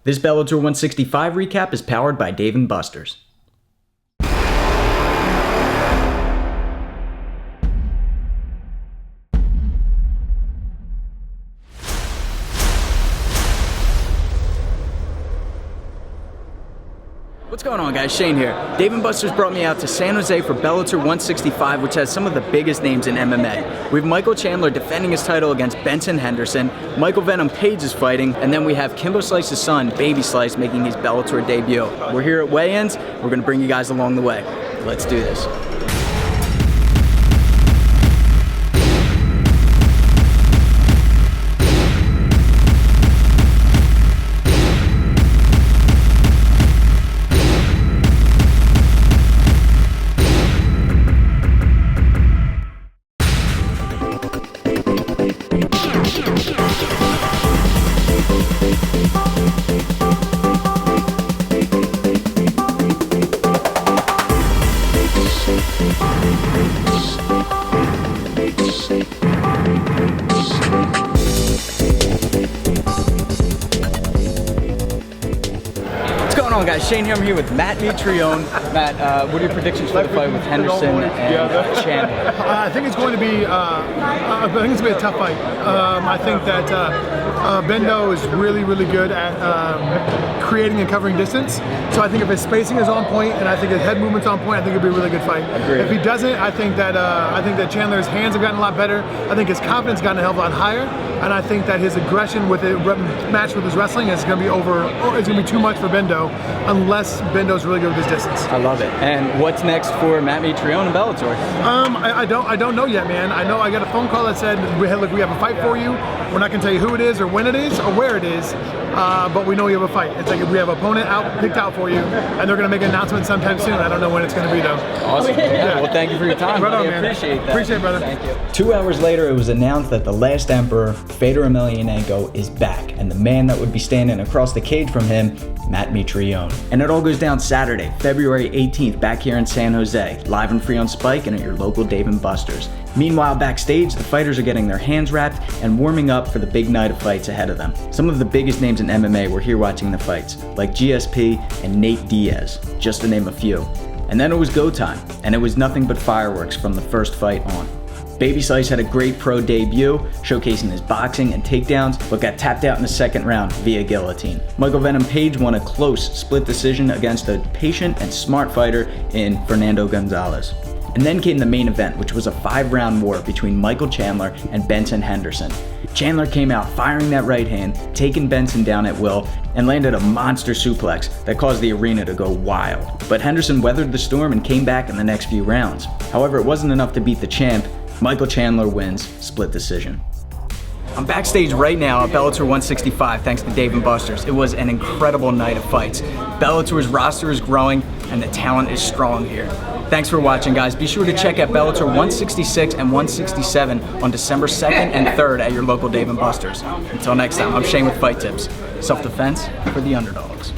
This Bellator 165 recap is powered by Dave & Buster's. What's going on, guys? Shane here. Dave & Buster's brought me out to San Jose for Bellator 165, which has some of the biggest names in MMA. We have Michael Chandler defending his title against Benson Henderson, Michael Venom Page is fighting, and then we have Kimbo Slice's son, Baby Slice, making his Bellator debut. We're here at weigh-ins. We're going to bring you guys along the way. Let's do this. Guys, Shane here. I'm here with Matt Mitrione. Matt, what are your predictions for the fight with Henderson and Chandler? I think it's going to be. I think it's going to be a tough fight. I think that Bendo is really good at creating and covering distance. So I think if his spacing is on point and I think his head movement's on point, I think it'll be a really good fight. Agreed. If he doesn't, I think that Chandler's hands have gotten a lot better. I think his confidence gotten a hell of a lot higher, and I think that his aggression with it matched with his wrestling is going to be over. It's going to be too much for Bendo, unless Bendo's really good with his distance. I love it. And what's next for Matt Mitrione and Bellator? I don't know yet, man. I know I got a phone call that said, look, we have a fight for you. We're not going to tell you who it is or when it is or where it is, but we know you have a fight. It's like we have an opponent picked out for you, and they're going to make an announcement sometime soon. I don't know when it's going to be, though. Awesome. Yeah. Well, thank you for your time. Right on, man. Appreciate that. Appreciate it, brother. Thank you. 2 hours later, it was announced that the last emperor, Fedor is back, and the man that would be standing across the cage from him, Matt Mitrione. And it all goes down Saturday, February 18th, back here in San Jose, live and free on Spike and at your local Dave & Buster's. Meanwhile, backstage, the fighters are getting their hands wrapped and warming up for the big night of fights ahead of them. Some of the biggest names in MMA were here watching the fights, like GSP and Nate Diaz, just to name a few. And then it was go time, and it was nothing but fireworks from the first fight on. Baby Slice had a great pro debut, showcasing his boxing and takedowns, but got tapped out in the second round via guillotine. Michael Venom Page won a close split decision against a patient and smart fighter in Fernando Gonzalez. And then came the main event, which was a 5-round war between Michael Chandler and Benson Henderson. Chandler came out firing that right hand, taking Benson down at will, and landed a monster suplex that caused the arena to go wild. But Henderson weathered the storm and came back in the next few rounds. However, it wasn't enough to beat the champ. Michael Chandler wins, split decision. I'm backstage right now at Bellator 165 thanks to Dave & Buster's. It was an incredible night of fights. Bellator's roster is growing and the talent is strong here. Thanks for watching, guys. Be sure to check out Bellator 166 and 167 on December 2nd and 3rd at your local Dave & Buster's. Until next time, I'm Shane with Fight Tips. Self-defense for the underdogs.